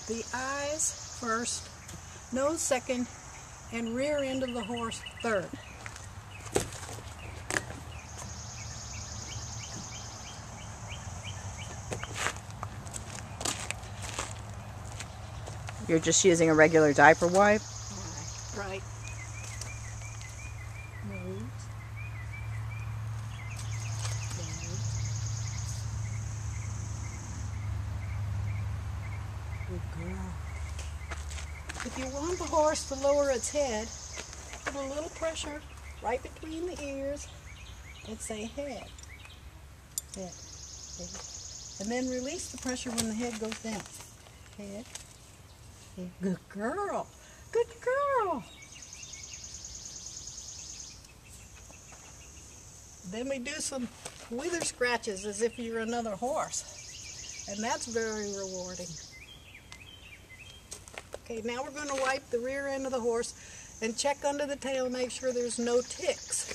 The eyes first, nose second, and rear end of the horse third. You're just using a regular diaper wipe? Right. Nose. Good girl. If you want the horse to lower its head, put a little pressure right between the ears and say head. Head. Head. And then release the pressure when the head goes down. Head. Head. Good girl. Good girl. Then we do some wither scratches as if you're another horse. And that's very rewarding. Okay, now we're going to wipe the rear end of the horse and check under the tail, make sure there's no ticks.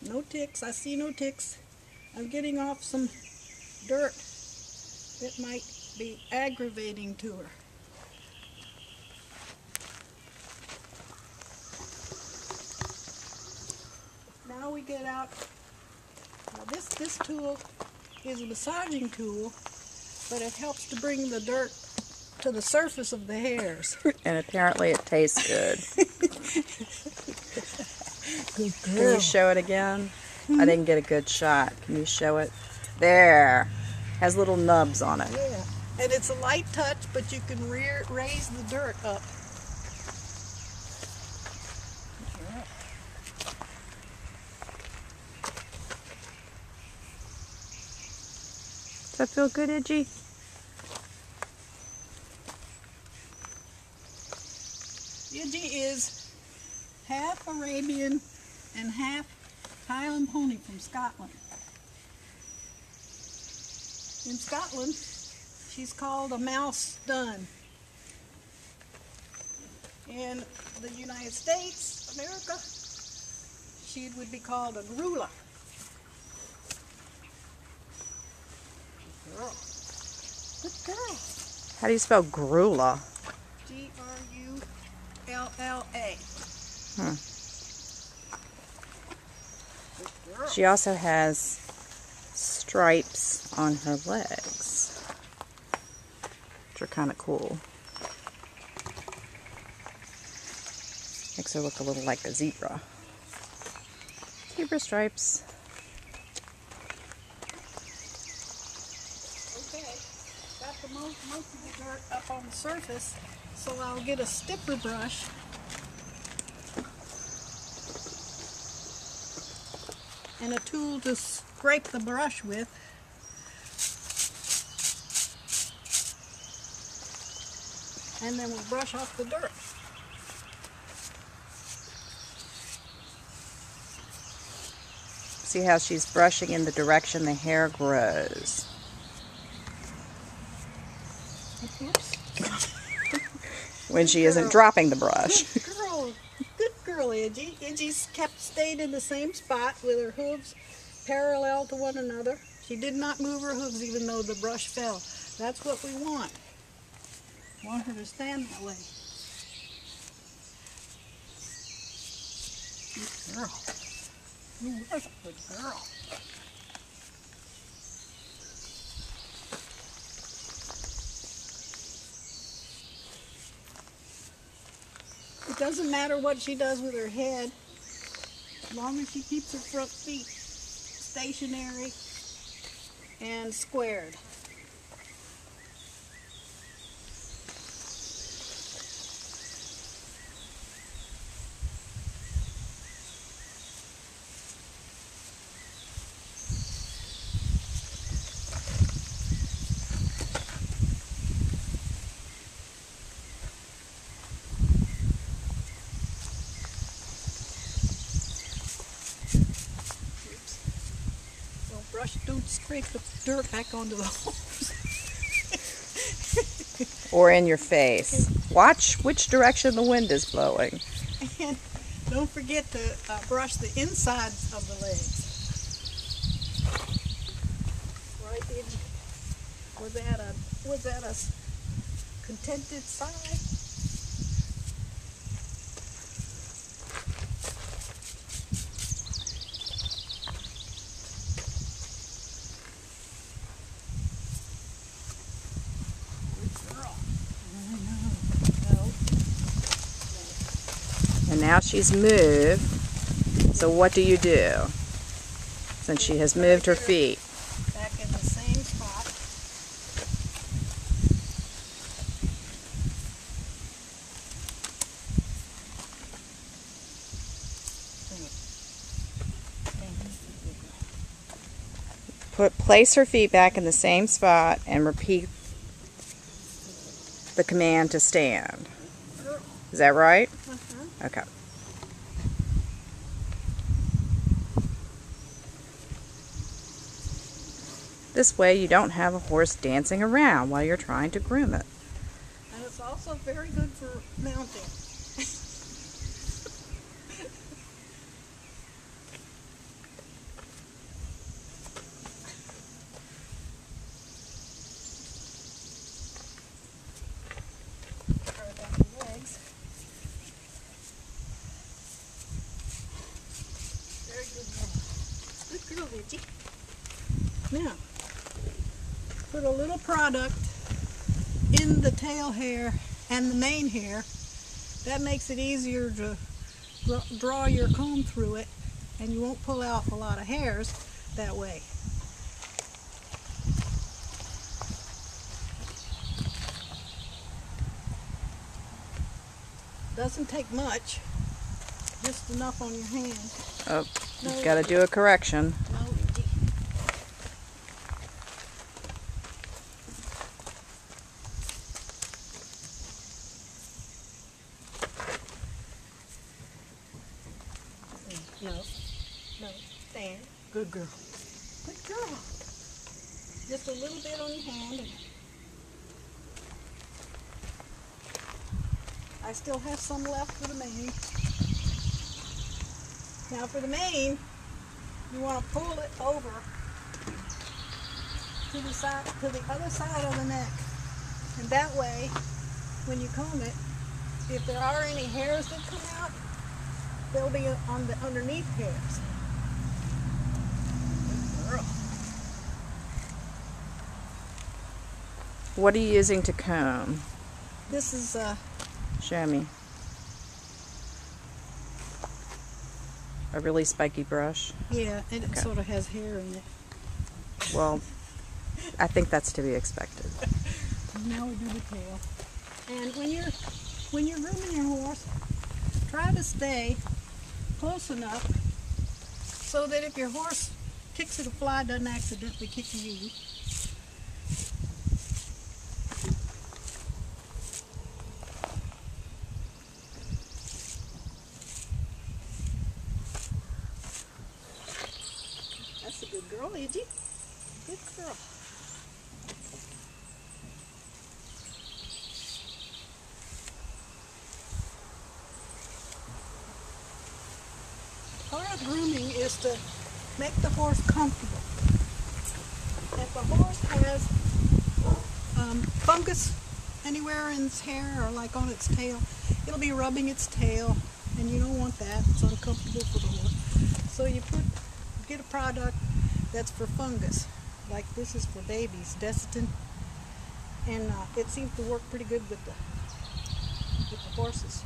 No ticks. I see no ticks. I'm getting off some dirt that might be aggravating to her. Now we get out, this tool is a massaging tool, but it helps to bring the dirt to the surface of the hairs. And apparently it tastes good. Good girl. Can you show it again? I didn't get a good shot. Can you show it? There. Has little nubs on it. Yeah, and it's a light touch, but you can raise the dirt up. Does that feel good, Idgie? Idgie is half Arabian and half Highland Pony from Scotland. In Scotland, she's called a mouse dun. In the United States, America, she would be called a groola. Good girl. Good girl. How do you spell groola? G-R-U-L-L-A. Good girl. She also has stripes on her legs, which are kind of cool. Makes her look a little like a zebra. Zebra stripes. Got the most of the dirt up on the surface, so I'll get a stipper brush and a tool to scrape the brush with. And then we'll brush off the dirt. See how she's brushing in the direction the hair grows. When she isn't dropping the brush. Good girl, Idgie. Idgie's stayed in the same spot with her hooves parallel to one another. She did not move her hooves even though the brush fell. That's what we want. Want her to stand that way. Good girl. You are a good girl. It doesn't matter what she does with her head, as long as she keeps her front feet stationary and squared. Don't scrape the dirt back onto the hose. Or in your face. watch which direction the wind is blowing. And don't forget to brush the insides of the legs. Right, was that a contented sigh? And now she's moved. So what do you do? Since she has moved her feet. Back in the same spot. Place her feet back in the same spot and repeat the command to stand. Is that right? Okay. This way you don't have a horse dancing around while you're trying to groom it. And it's also very good for mounting. Good girl, Reggie. Now, put a little product in the tail hair and the mane hair. That makes it easier to draw your comb through it, and you won't pull out a lot of hairs that way. Doesn't take much, just enough on your hand. Oh, you've got to do a correction. No, no, stand. Good girl. Good girl. Just a little bit on your hand. I still have some left for the mane. Now for the mane, you want to pull it over to the side, to the other side of the neck, and that way, when you comb it, if there are any hairs that come out, they'll be on the underneath hairs. Good girl. What are you using to comb? This is Show me. A really spiky brush? yeah, and it sort of has hair in it. Well, I think that's to be expected. Now we do the tail. And when you're grooming your horse, try to stay close enough so that if your horse kicks at a fly, it doesn't accidentally kick you. That's a good girl, Edgy. Good girl. Part of grooming is to make the horse comfortable. If a horse has fungus anywhere in its hair or like on its tail, it'll be rubbing its tail, and you don't want that. It's uncomfortable for the horse. So you get a product that's for fungus. Like this is for babies, Desitin, and it seems to work pretty good with the horse's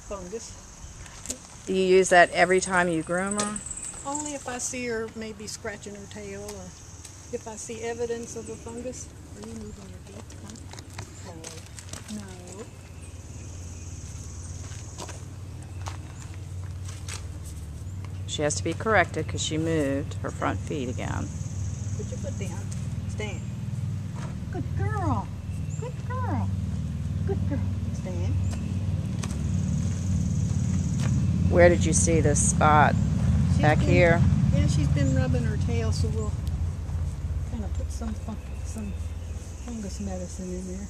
fungus. Do you use that every time you groom her? Only if I see her maybe scratching her tail, or if I see evidence of a fungus. Are you moving your feet? Huh? No. She has to be corrected because she moved her front feet again. Put your foot down. Stand. Good girl. Good girl. Good girl. Stand. Where did you see this spot? Back here? Yeah, she's been rubbing her tail, so we'll kind of put some fungus medicine in there.